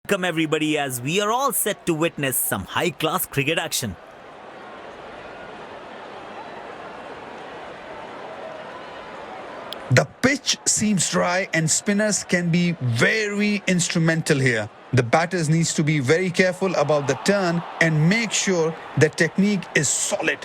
Welcome everybody as we are all set to witness some high-class cricket action. The pitch seems dry and spinners can be very instrumental here. The batters needs to be very careful about the turn and make sure the technique is solid.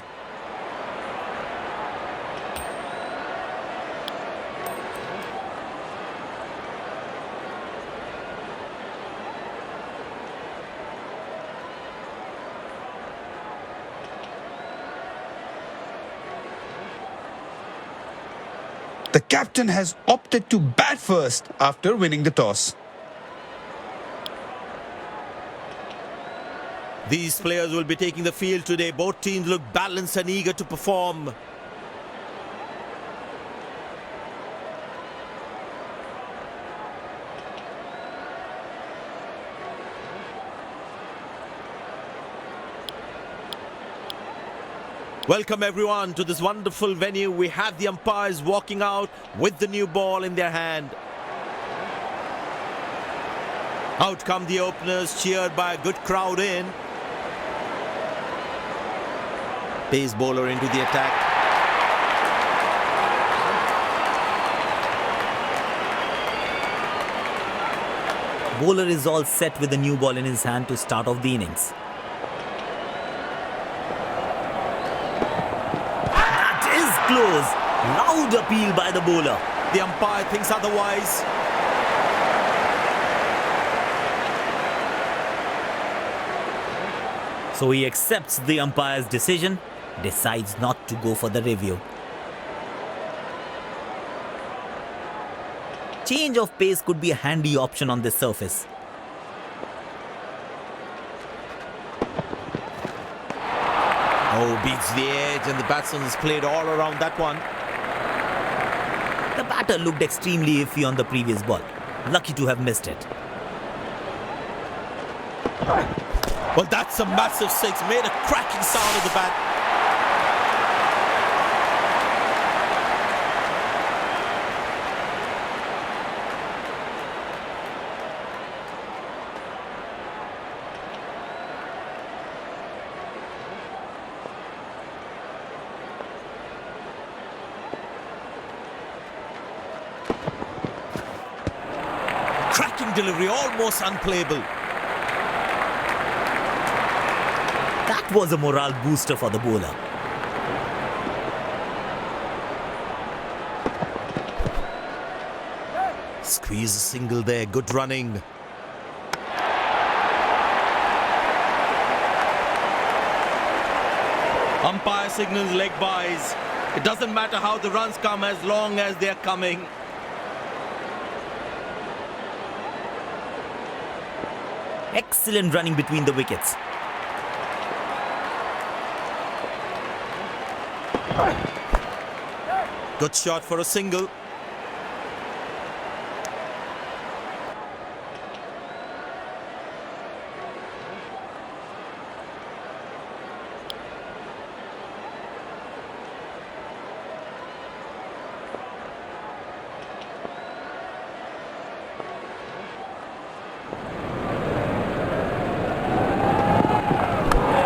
The captain has opted to bat first after winning the toss. These players will be taking the field today. Both teams look balanced and eager to perform. Welcome everyone to this wonderful venue. We have the umpires walking out with the new ball in their hand. Out come the openers, cheered by a good crowd in. Pace bowler into the attack. Bowler is all set with the new ball in his hand to start off the innings. Close. Loud appeal by the bowler. The umpire thinks otherwise. So he accepts the umpire's decision, decides not to go for the review. Change of pace could be a handy option on this surface. Oh, beats the edge and the batsman has played all around that one. The batter looked extremely iffy on the previous ball. Lucky to have missed it. Well, that's a massive six. Made a cracking sound of the bat. Delivery almost unplayable. That was a morale booster for the bowler. Squeeze a single there, good running. Umpire signals leg byes. It doesn't matter how the runs come as long as they're coming. Excellent running between the wickets. Good shot for a single.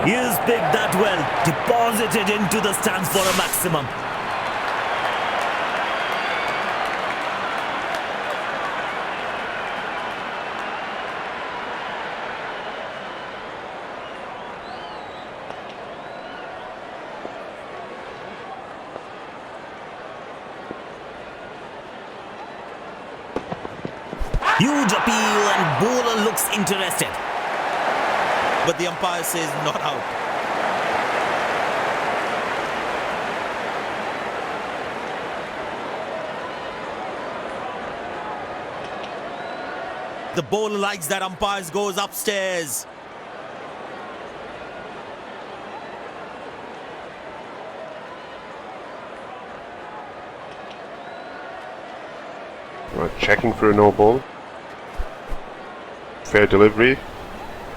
He's picked that well, deposited into the stands for a maximum. Huge appeal and bowler looks interested. But the umpire says not out. The bowler likes that umpire goes upstairs. Right, checking for a no ball. Fair delivery,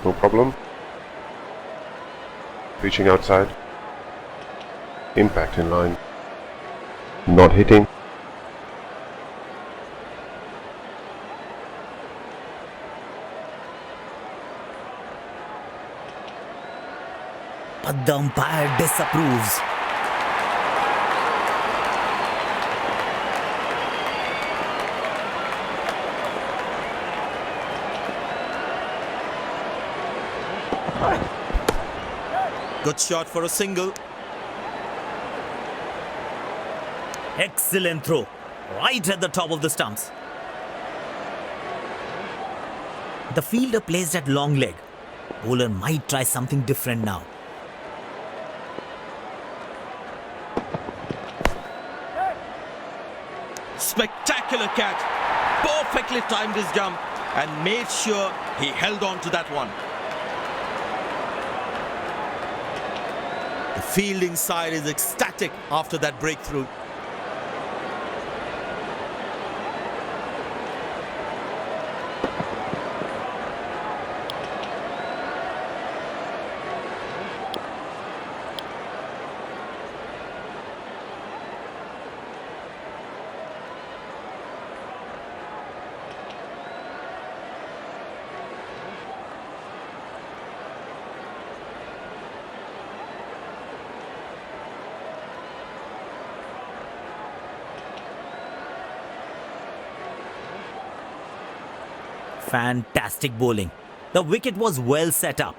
no problem. Reaching outside. Impact in line. Not hitting. but the umpire disapproves. Good shot for a single. Excellent throw, right at the top of the stumps. The fielder placed at long leg. Bowler might try something different now. Spectacular catch. Perfectly timed his jump and made sure he held on to that one. The fielding side is ecstatic after that breakthrough. Fantastic bowling. The wicket was well set up.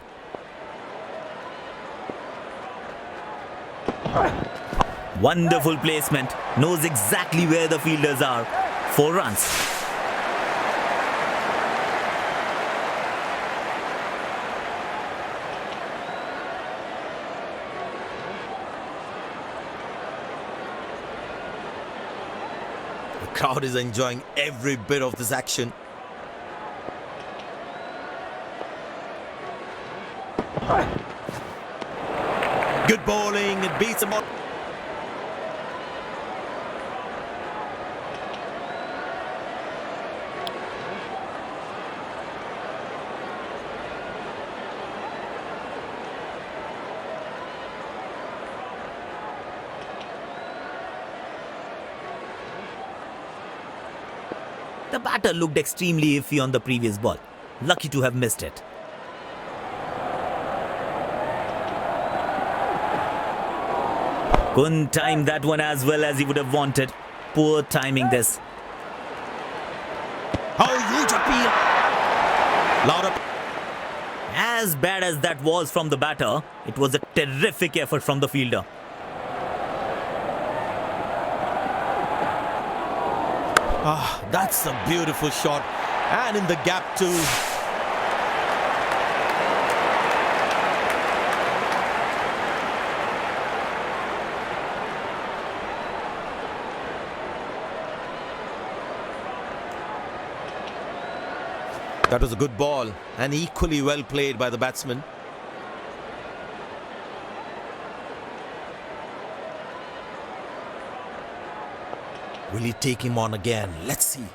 Wonderful placement. Knows exactly where the fielders are. 4 runs. The crowd is enjoying every bit of this action. Good bowling, it beats him on. The batter looked extremely iffy on the previous ball. Lucky to have missed it. Couldn't time that one as well as he would have wanted. Poor timing this. How huge appeal! Louder. As bad as that was from the batter, it was a terrific effort from the fielder. That's a beautiful shot. And in the gap too. That was a good ball and equally well played by the batsman. Will he take him on again? Let's see.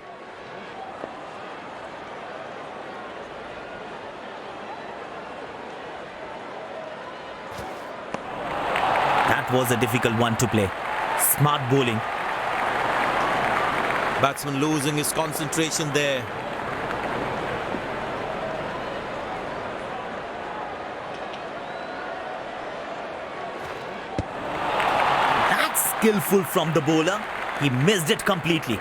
That was a difficult one to play. Smart bowling. Batsman losing his concentration there. That's skillful from the bowler. He missed it completely.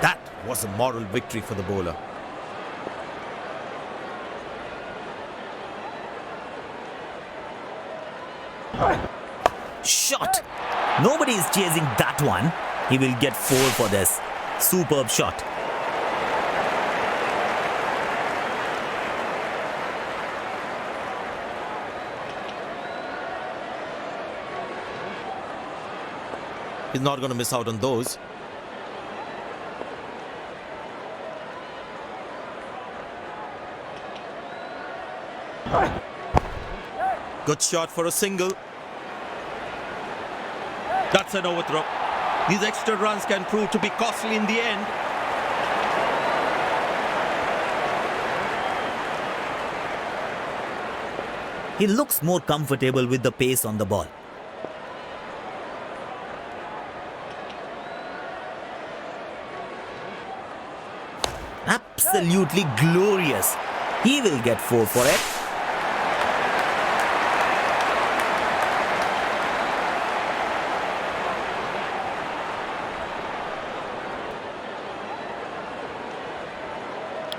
That was a moral victory for the bowler. Shot! Nobody is chasing that one. He will get 4 for this. Superb shot. He's not going to miss out on those. Good shot for a single. That's an overthrow. These extra runs can prove to be costly in the end. He looks more comfortable with the pace on the ball. Absolutely glorious. He will get 4 for it.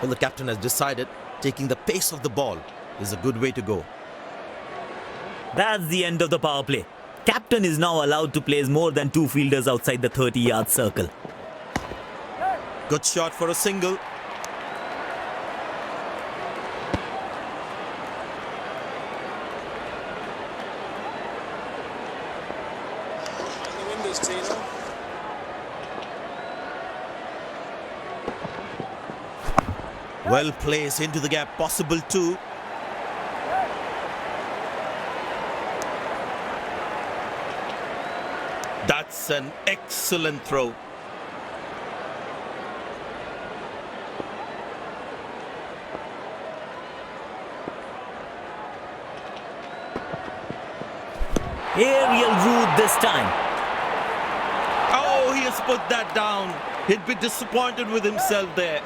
Well, the captain has decided taking the pace of the ball is a good way to go. That's the end of the power play. Captain is now allowed to place more than 2 fielders outside the 30-yard circle. Good shot for a single. Well placed into the gap, possible too. That's an excellent throw. Aerial route this time. Oh, he has put that down. He'd be disappointed with himself there.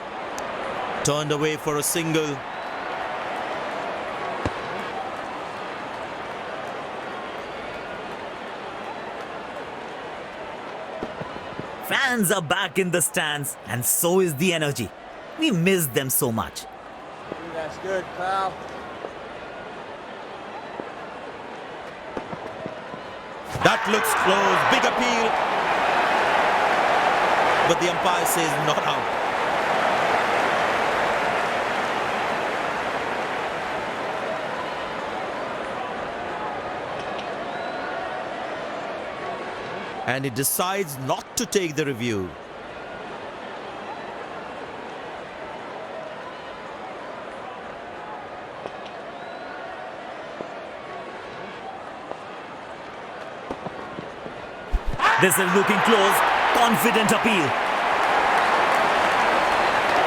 Turned away for a single. Fans are back in the stands, and so is the energy. We miss them so much. That's good, pal. That looks close. Big appeal. But the umpire says not out. And he decides not to take the review. This is looking close. Confident appeal.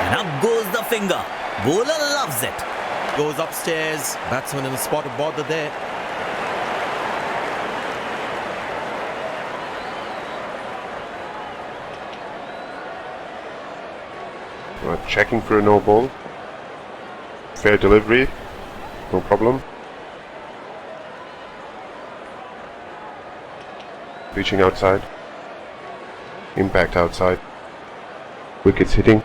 And up goes the finger. Bowler loves it. Goes upstairs. Batsman in a spot of bother there. Checking for a no ball. Fair delivery. No problem. Reaching outside. Impact outside. Wickets hitting.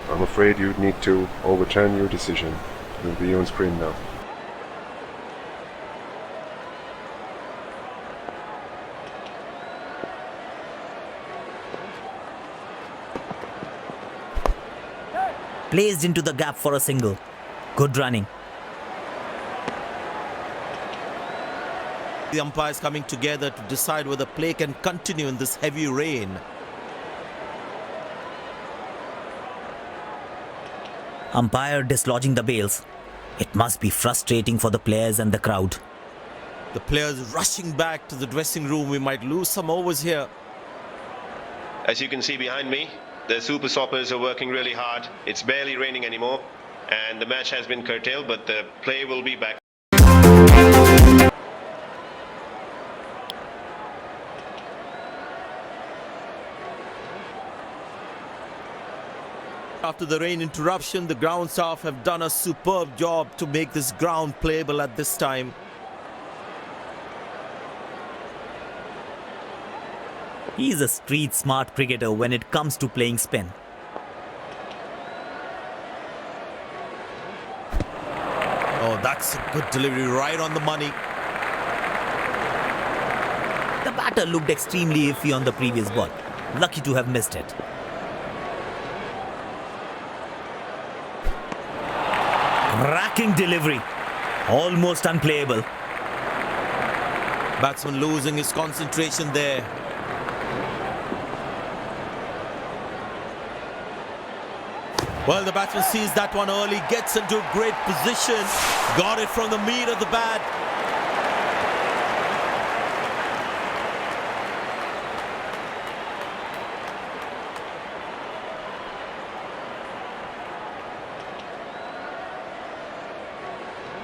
I'm afraid you'd need to overturn your decision. It'll be on screen now. Placed into the gap for a single. Good running. The umpires coming together to decide whether play can continue in this heavy rain. Umpire dislodging the bails. It must be frustrating for the players and the crowd. The players rushing back to the dressing room. We might lose some overs here. As you can see behind me, the super stoppers are working really hard. It's barely raining anymore, and the match has been curtailed, but the play will be back. After the rain interruption, the ground staff have done a superb job to make this ground playable at this time. He's a street smart cricketer when it comes to playing spin. Oh, that's a good delivery, right on the money. The batter looked extremely iffy on the previous ball. Lucky to have missed it. Cracking delivery. Almost unplayable. Batsman losing his concentration there. Well, the batsman sees that one early, gets into a great position. Got it from the meat of the bat.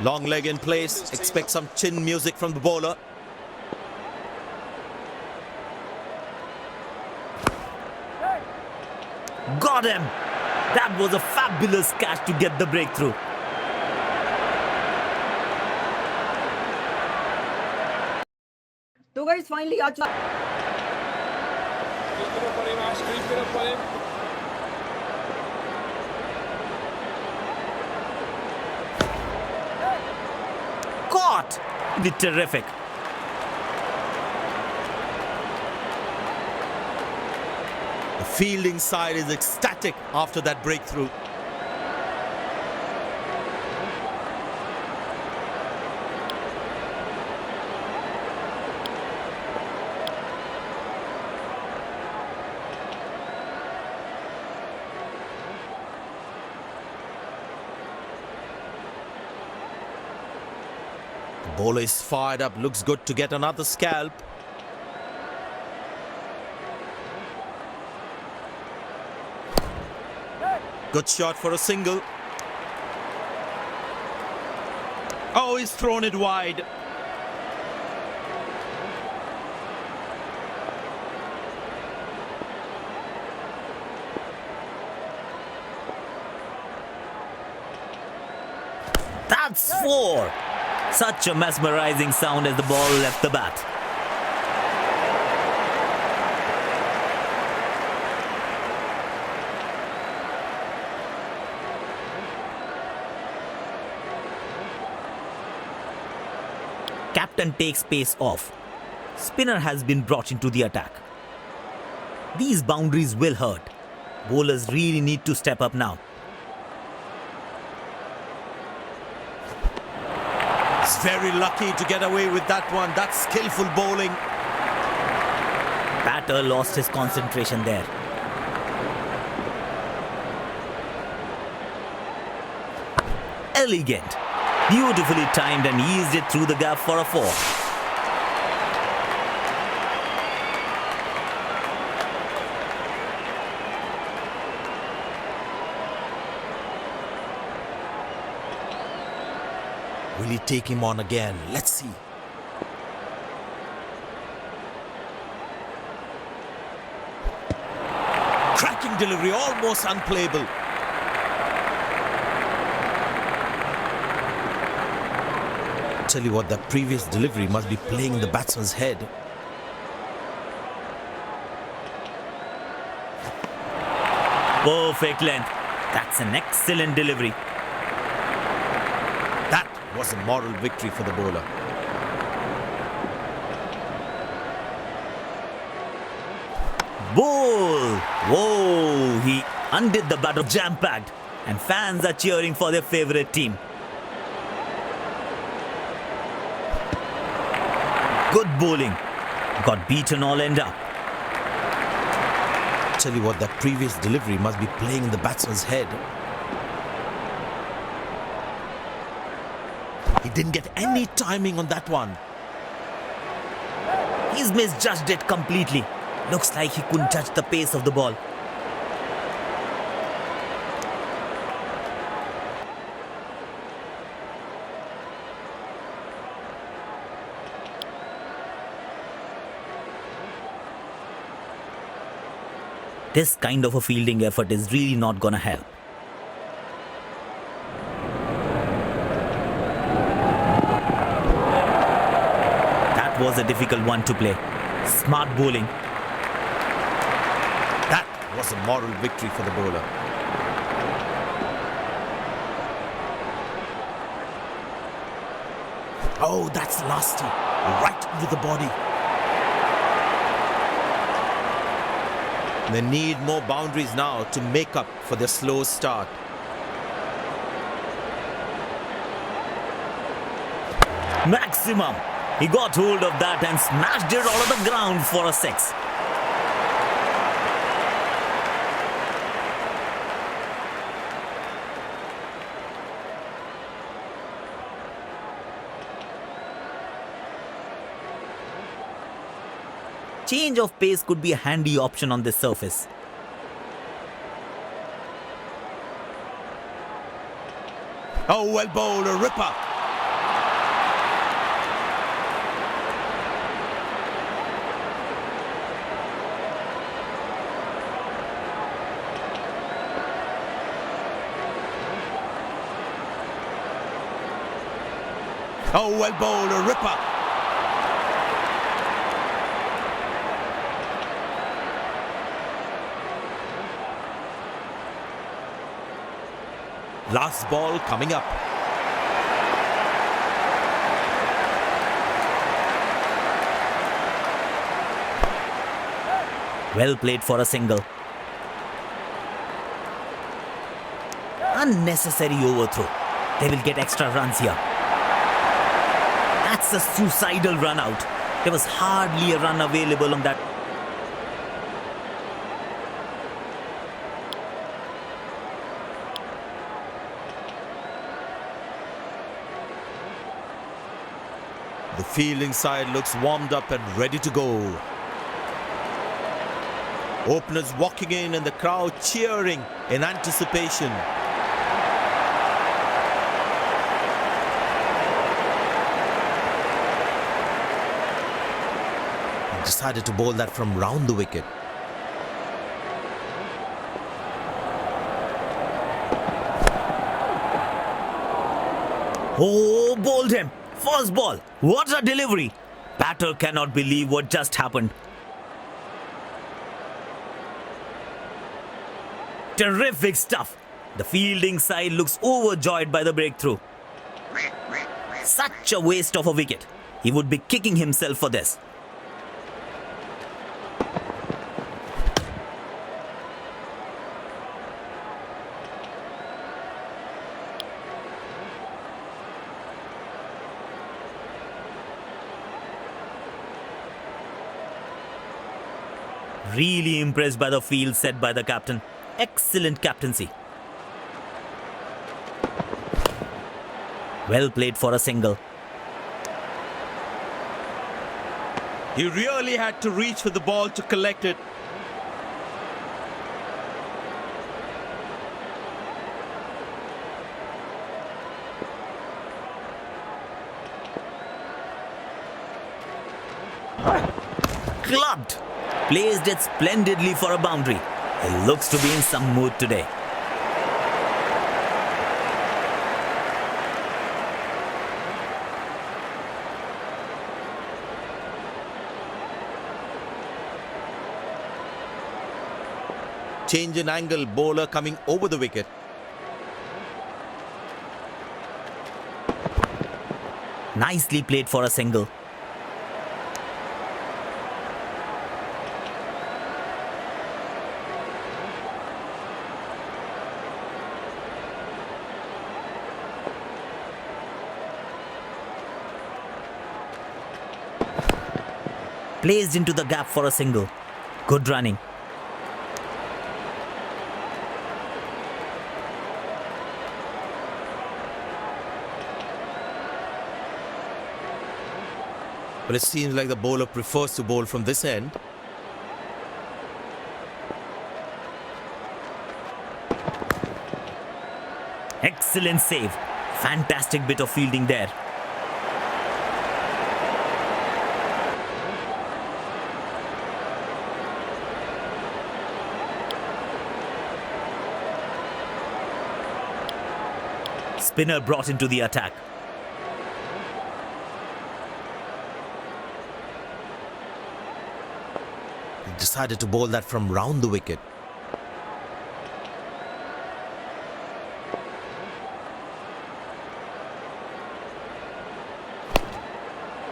Long leg in place. Expect some chin music from the bowler. Got him! That was a fabulous catch to get the breakthrough. तो guys finally आ चुका Caught! The terrific. The fielding side is ecstatic after that breakthrough. The bowler is fired up, looks good to get another scalp. Good shot for a single. Oh, he's thrown it wide. That's 4. Such a mesmerizing sound as the ball left the bat. Captain takes pace off. Spinner has been brought into the attack. These boundaries will hurt. Bowlers really need to step up now. He's very lucky to get away with that one. That's skillful bowling. Batter lost his concentration there. Elegant. Beautifully timed and eased it through the gap for a 4. Will he take him on again? Let's see. Cracking delivery, almost unplayable. Tell you what, that previous delivery must be playing in the batsman's head. Perfect length. That's an excellent delivery. That was a moral victory for the bowler. Ball! Whoa! He undid the batter, jam-packed, and fans are cheering for their favorite team. Good bowling. Got beaten all end up. Tell you what, that previous delivery must be playing in the batsman's head. He didn't get any timing on that one. He's misjudged it completely. Looks like he couldn't touch the pace of the ball. This kind of a fielding effort is really not gonna help. That was a difficult one to play. Smart bowling. That was a moral victory for the bowler. Oh, that's nasty. Right into the body. They need more boundaries now to make up for their slow start. Maximum. He got hold of that and smashed it out of the ground for a 6. Change of pace could be a handy option on this surface. Oh, well bowled, a ripper. Oh, well bowled, a ripper. Last ball coming up. Well played for a single. Unnecessary overthrow. They will get extra runs here. That's a suicidal run out. There was hardly a run available on that. The fielding side looks warmed up and ready to go. Openers walking in and the crowd cheering in anticipation. He decided to bowl that from round the wicket. Oh, bowled him. First ball. What a delivery. Batter cannot believe what just happened. Terrific stuff. The fielding side looks overjoyed by the breakthrough. Such a waste of a wicket. He would be kicking himself for this. Really impressed by the field set by the captain. Excellent captaincy. Well played for a single. He really had to reach for the ball to collect it. Clubbed. Placed it splendidly for a boundary. He looks to be in some mood today. Change in angle, bowler coming over the wicket. Nicely played for a single. Placed into the gap for a single. Good running. But it seems like the bowler prefers to bowl from this end. Excellent save. Fantastic bit of fielding there. Spinner brought into the attack. He decided to bowl that from round the wicket.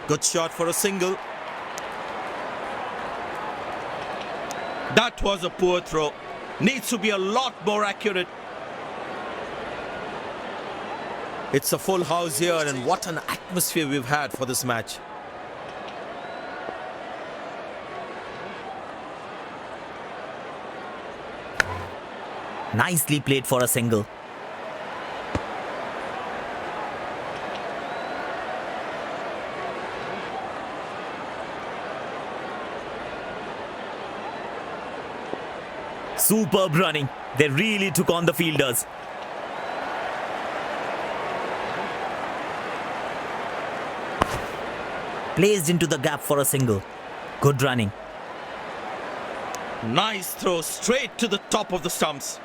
Good shot for a single. That was a poor throw. Needs to be a lot more accurate. It's a full house here, and what an atmosphere we've had for this match. Nicely played for a single. Superb running. They really took on the fielders. Placed into the gap for a single. Good running. Nice throw straight to the top of the stumps.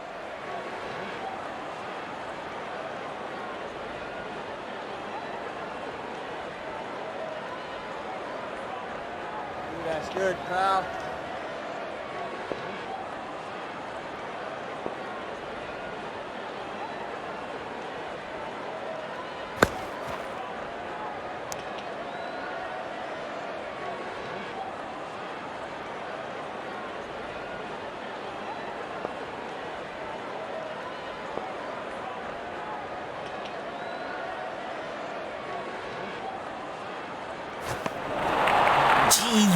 That's good, pal. Gee,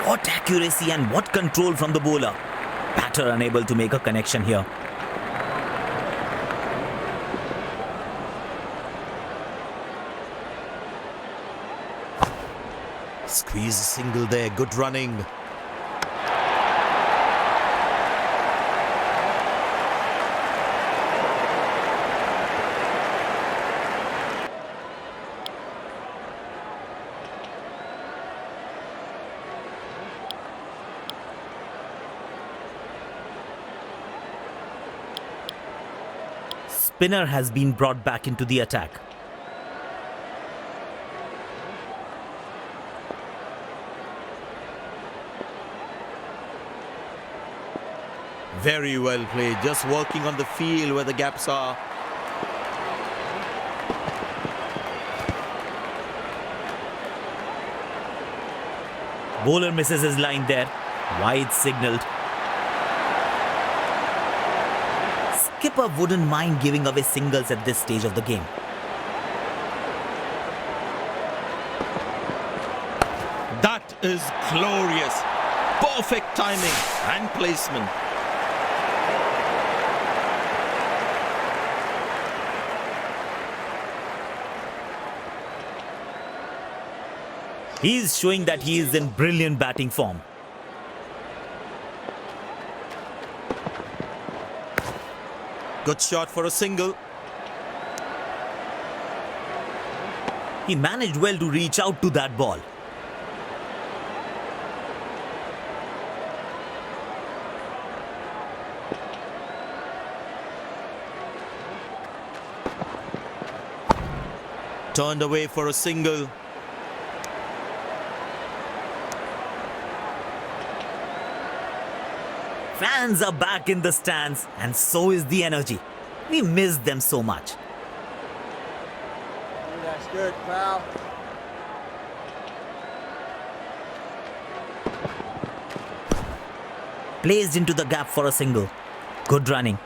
what accuracy and what control from the bowler. Batter unable to make a connection here. Squeeze a single there, good running. Spinner has been brought back into the attack. Very well played, just working on the field where the gaps are. Bowler misses his line there. Wide signalled. Skipper wouldn't mind giving away singles at this stage of the game. That is glorious. Perfect timing and placement. He is showing that he is in brilliant batting form. Good shot for a single. He managed well to reach out to that ball. Turned away for a single. Fans are back in the stands and so is the energy. We miss them so much. That's good, pal. Placed into the gap for a single. Good running.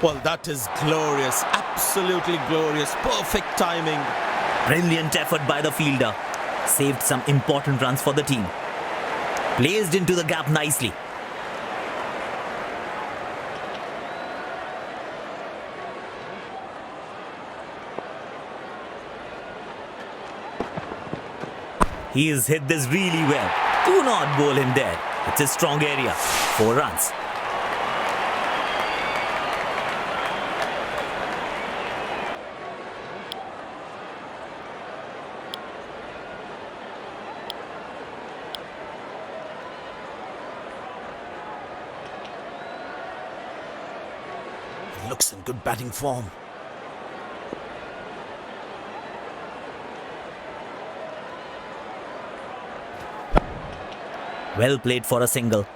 Well, that is glorious. Absolutely glorious. Perfect timing. Brilliant effort by the fielder. Saved some important runs for the team. Placed into the gap nicely. He has hit this really well. Do not bowl him there. It's a strong area. 4 runs. Looks in good batting form. Well played for a single.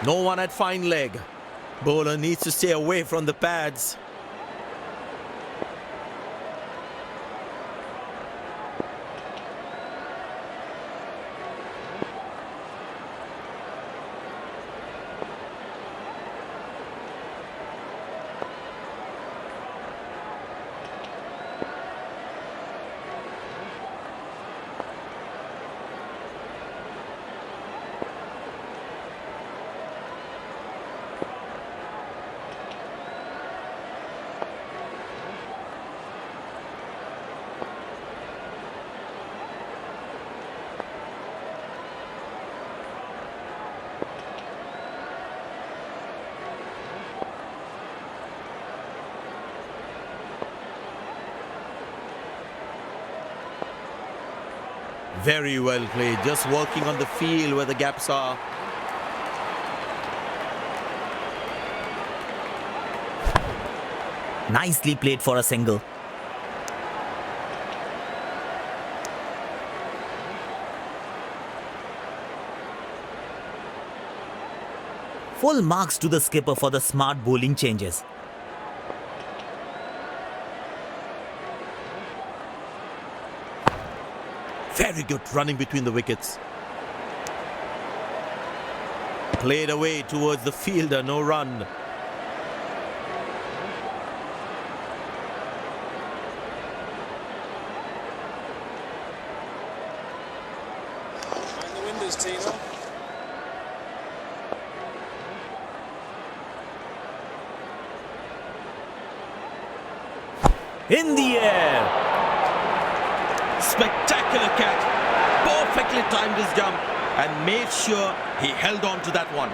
No one at fine leg. Bowler needs to stay away from the pads. Very well played, just working on the field where the gaps are. Nicely played for a single. Full marks to the skipper for the smart bowling changes. Very good running between the wickets. Played away towards the fielder, no run. Mind the windows, Tino. In the air. Spectacular catch. Perfectly timed his jump and made sure he held on to that one.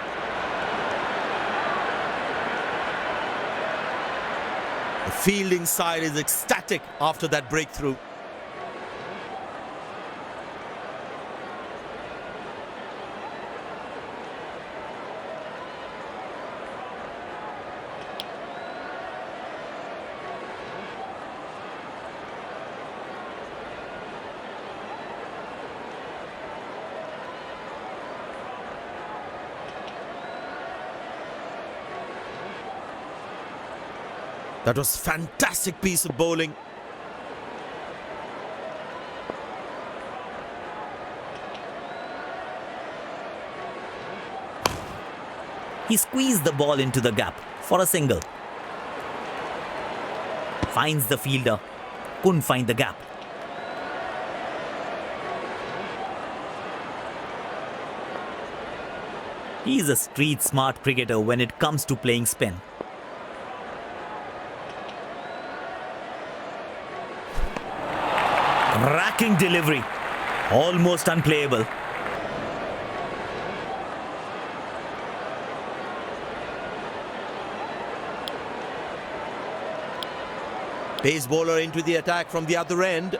The fielding side is ecstatic after that breakthrough. That was fantastic piece of bowling. He squeezed the ball into the gap for a single. Finds the fielder. Couldn't find the gap. He's a street smart cricketer when it comes to playing spin. Racking delivery. Almost unplayable. Pace bowler into the attack from the other end.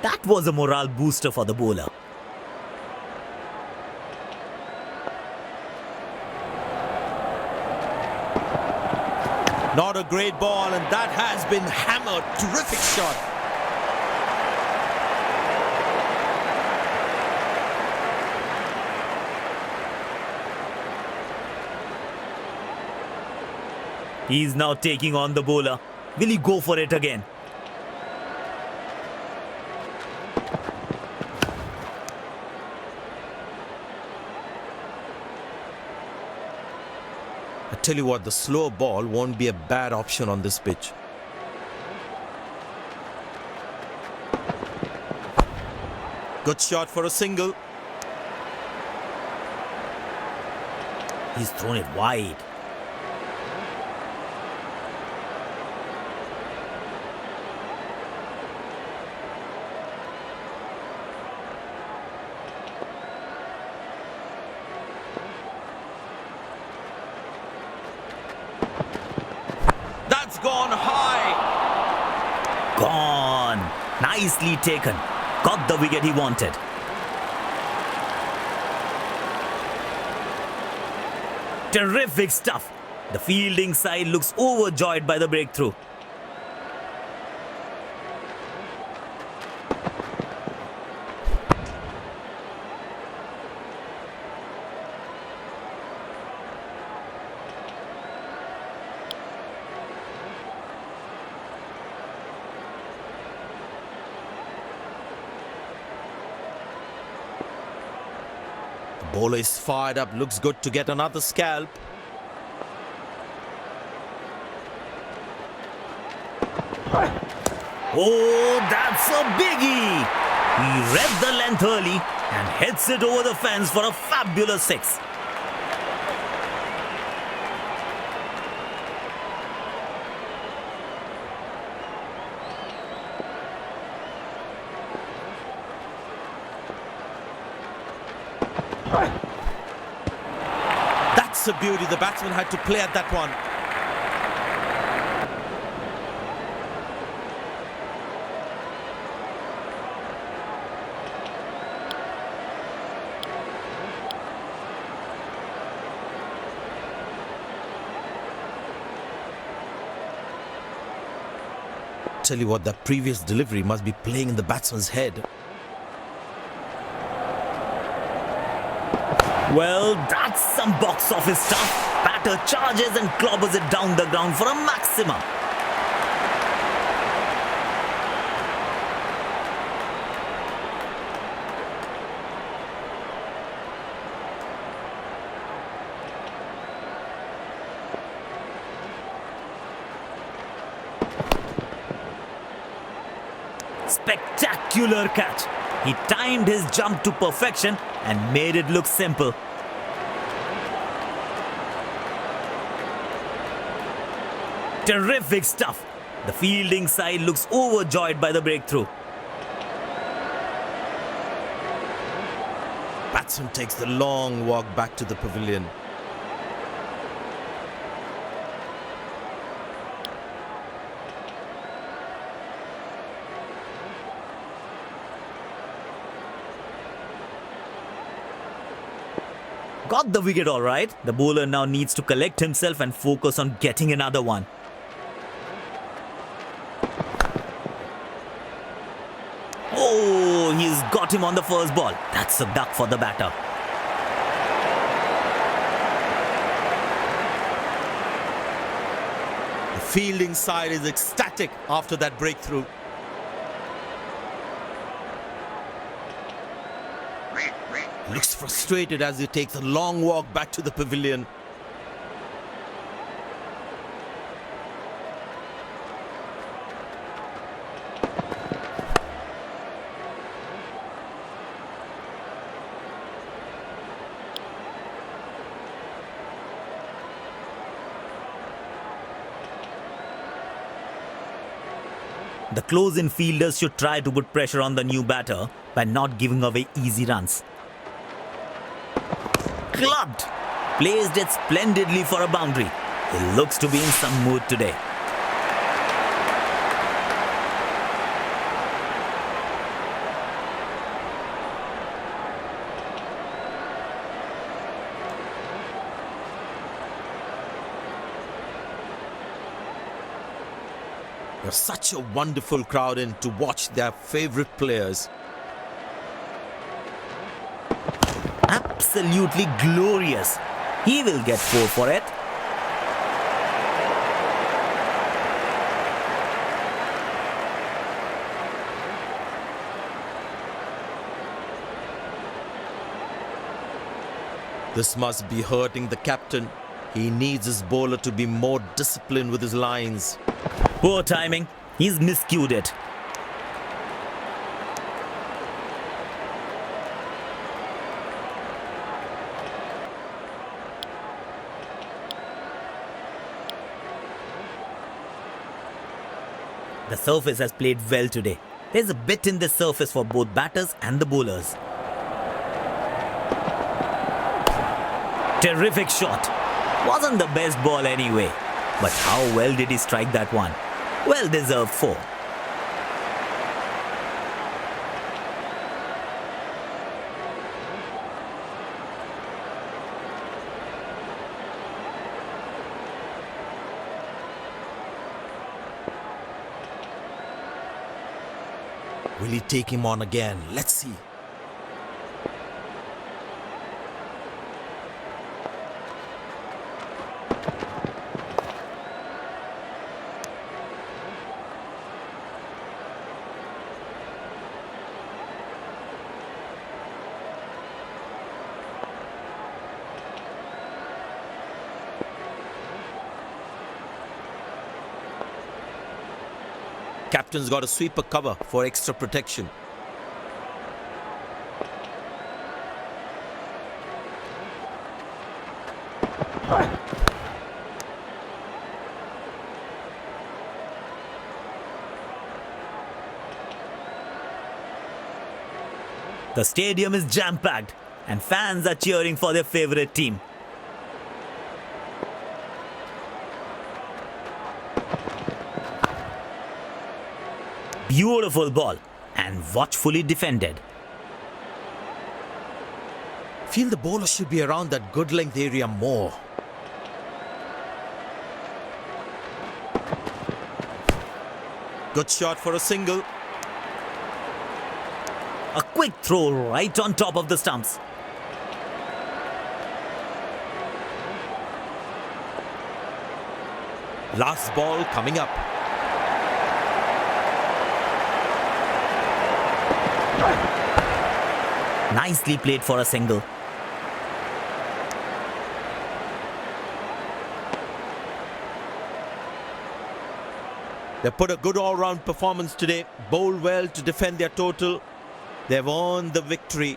That was a morale booster for the bowler. Not a great ball, and that has been hammered. Terrific shot. He's now taking on the bowler. Will he go for it again? I tell you what, the slow ball won't be a bad option on this pitch. Good shot for a single. He's thrown it wide. That's gone high. Gone. Nicely taken. Got the wicket he wanted. Terrific stuff. The fielding side looks overjoyed by the breakthrough. The bowler is fired up. Looks good to get another scalp. Oh, that's a biggie! He read the length early and heads it over the fence for a fabulous six. That's a beauty. The batsman had to play at that one. tell you what, that previous delivery must be playing in the batsman's head. Well, that's some box office stuff. Batter charges and clobbers it down the ground for a maximum. Spectacular catch. He timed his jump to perfection and made it look simple. Terrific stuff. The fielding side looks overjoyed by the breakthrough. Batsman takes the long walk back to the pavilion. Got the wicket all right. The bowler now needs to collect himself and focus on getting another one. Oh, he's got him on the first ball. That's a duck for the batter. The fielding side is ecstatic after that breakthrough. Looks frustrated as he takes a long walk back to the pavilion. The close-in fielders should try to put pressure on the new batter by not giving away easy runs. Clubbed! Placed it splendidly for a boundary. He looks to be in some mood today. There's such a wonderful crowd in to watch their favorite players. Absolutely glorious. He will get 4 for it. This must be hurting the captain. He needs his bowler to be more disciplined with his lines. Poor timing. He's miscued it. The surface has played well today. There's a bit in the surface for both batters and the bowlers. Terrific shot. Wasn't the best ball anyway. But how well did he strike that one? Well deserved 4. Will he take him on again? Let's see. Captain's got a sweeper cover for extra protection. The stadium is jam-packed and fans are cheering for their favorite team. Beautiful ball and watchfully defended. Feel the bowler should be around that good length area more. Good shot for a single. A quick throw right on top of the stumps. Last ball coming up. Nicely played for a single. They put a good all-round performance today. Bowled well to defend their total. They've earned the victory.